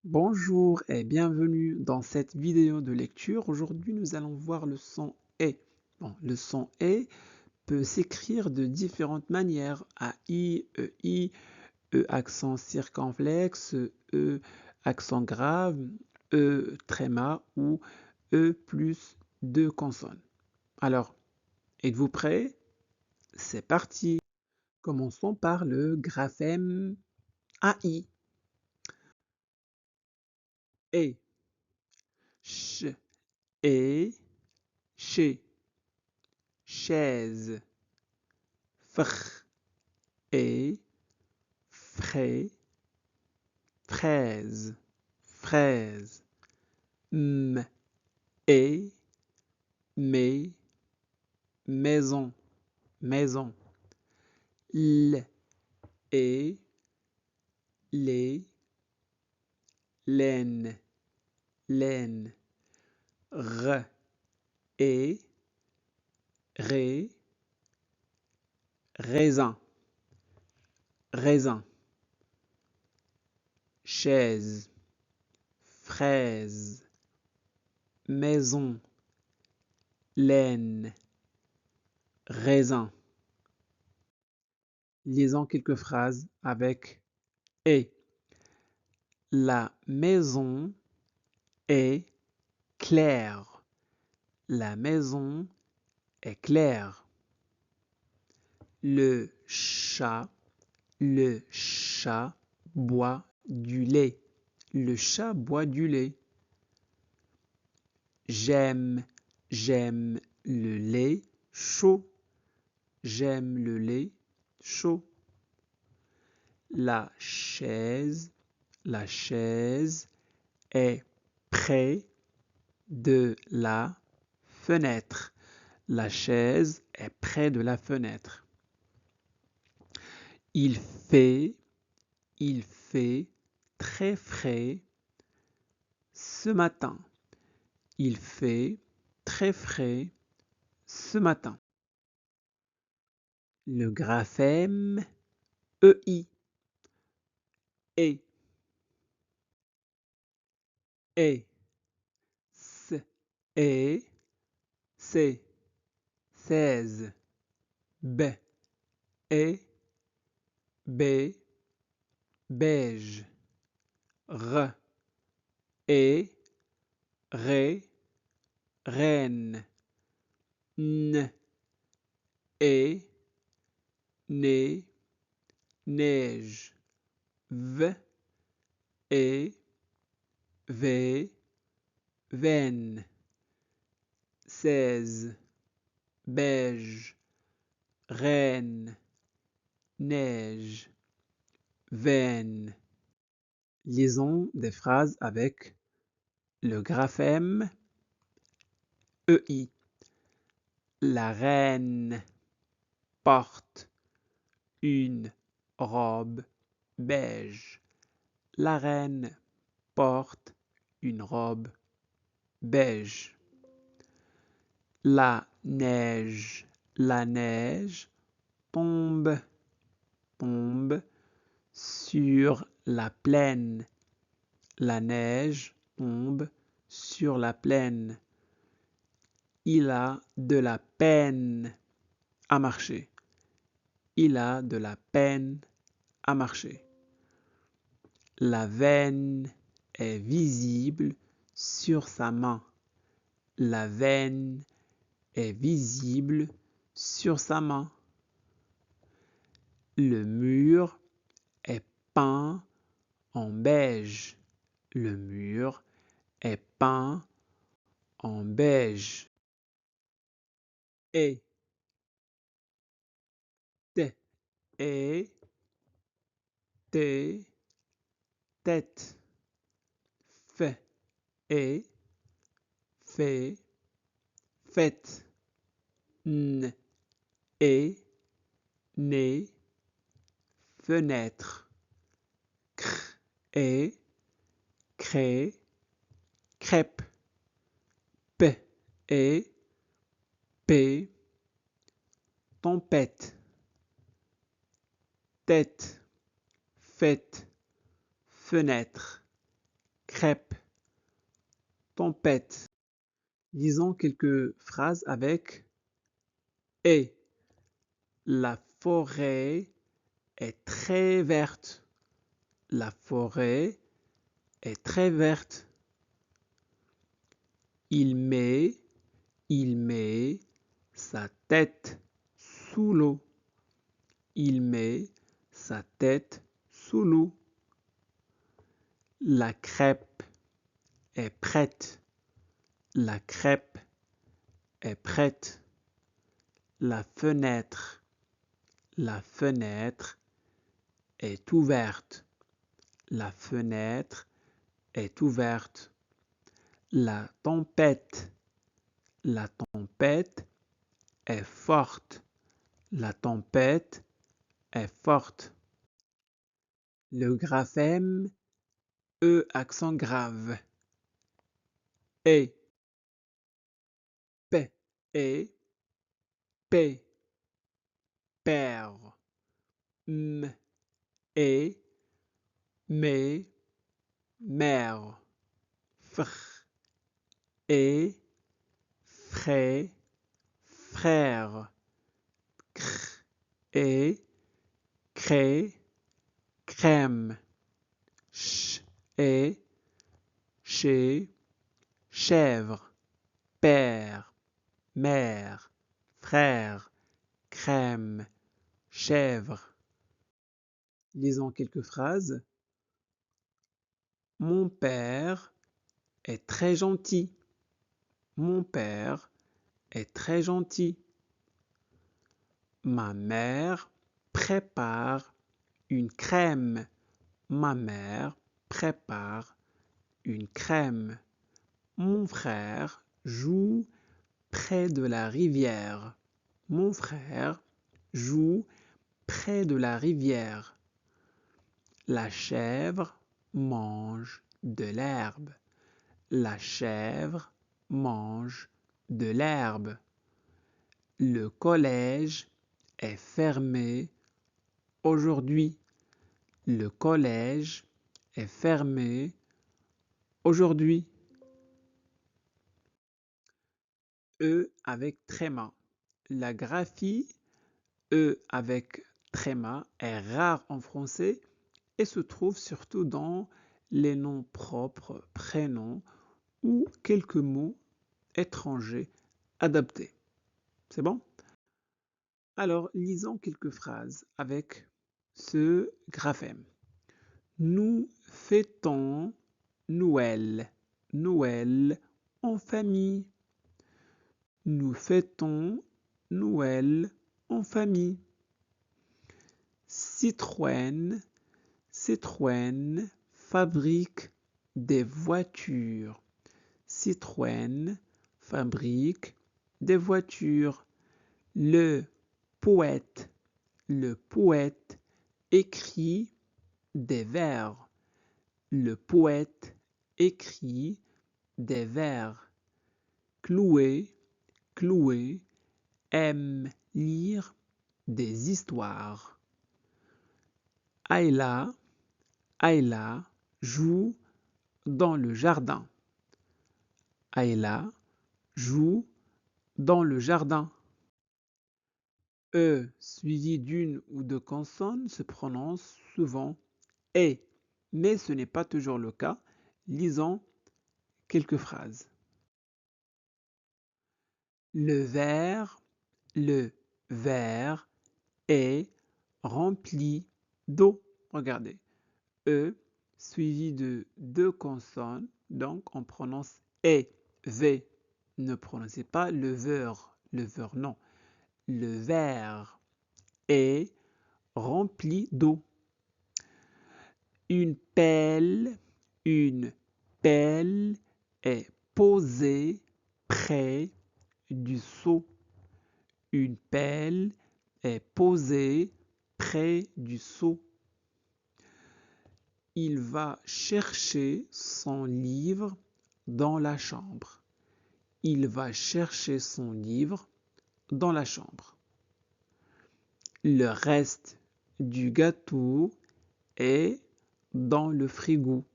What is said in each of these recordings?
Bonjour et bienvenue dans cette vidéo de lecture. Aujourd'hui, nous allons voir le son E. Bon, le son E peut s'écrire de différentes manières. I, E accent circonflexe, E accent grave, E tréma ou E plus deux consonnes. Alors, êtes-vous prêts? C'est parti. Commençons par le graphème AI. E, ch, et, chez. Chaise, fr, et, frais, fraise, fraise, m, et, mais, maison, maison, l, et, les, laine, laine, r, et, ré, raisin, raisin, chaise, fraise, maison, laine, raisin. Lisons quelques phrases avec et. La maison est claire. La maison est claire. Le chat boit du lait. Le chat boit du lait. J'aime le lait chaud. J'aime le lait chaud. La chaise est près de la fenêtre. La chaise est près de la fenêtre. Il fait très frais ce matin. Il fait très frais ce matin. Le graphème EI. Et, et, s, et, c'est, 16, b, et, b, beige, r, et, ré, reine, n, et, né, neige, v, et, v, veine, 16, beige, reine, neige, veine. Lisons des phrases avec le graphème EI. La reine porte une robe beige. La reine porte une robe beige. La neige tombe sur la plaine. La neige tombe sur la plaine. Il a de la peine à marcher. Il a de la peine à marcher. La veine est visible sur sa main. La veine est visible sur sa main. Le mur est peint en beige. Le mur est peint en beige. Et, t, et, t, tête. Fait, et, fait, fête. N, et, né, fenêtre. Cr, et, crée, crêpe. P, et, P, tempête. Tête, fête, fenêtre. crêpe, tempête. Lisons quelques phrases avec et. La forêt est très verte. La forêt est très verte. Il met sa tête sous l'eau. Il met sa tête sous l'eau. La crêpe est prête. La crêpe est prête. La fenêtre est ouverte. La fenêtre est ouverte. La tempête est forte. La tempête est forte. Le graphème E accent grave. Et, P, et, P, père. M, et, mais, mère. Fr, et, frais, frère. Cr, et, crée, crème. Ch, et, chez, chèvre. Père, mère, frère, crème, chèvre. Lisons quelques phrases. Mon père est très gentil. Mon père est très gentil. Ma mère prépare une crème. Ma mère prépare une crème. Mon frère joue près de la rivière. Mon frère joue près de la rivière. La chèvre mange de l'herbe. La chèvre mange de l'herbe. Le collège est fermé aujourd'hui. Le collège est fermé aujourd'hui. E avec tréma. La graphie E avec tréma est rare en français et se trouve surtout dans les noms propres, prénoms ou quelques mots étrangers adaptés. C'est bon? Alors, lisons quelques phrases avec ce graphème. Nous fêtons Noël. Noël en famille. Nous fêtons Noël en famille. Citroën fabrique des voitures. Citroën fabrique des voitures. Le poète écrit des vers. Le poète écrit des vers. Chloé aime lire des histoires. Ayla joue dans le jardin. Ayla joue dans le jardin. E suivi d'une ou de consonnes se prononce souvent et, mais ce n'est pas toujours le cas. Lisons quelques phrases. Le verre est rempli d'eau. Regardez. E suivi de deux consonnes, donc on prononce E, V. Ne prononcez pas le verre, non. Le verre est rempli d'eau. Une pelle est posée près du seau. Une pelle est posée près du seau. Il va chercher son livre dans la chambre. Il va chercher son livre dans la chambre. Le reste du gâteau est dans le frigo.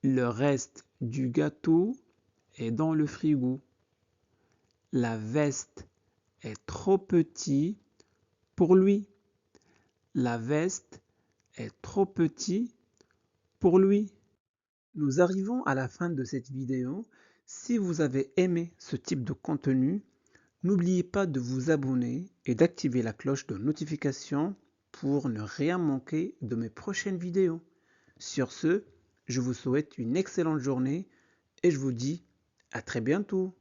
Le reste du gâteau est dans le frigo. La veste est trop petite pour lui. La veste est trop petite pour lui. Nous arrivons à la fin de cette vidéo. Si vous avez aimé ce type de contenu, n'oubliez pas de vous abonner et d'activer la cloche de notification pour ne rien manquer de mes prochaines vidéos. Sur ce, je vous souhaite une excellente journée et je vous dis à très bientôt.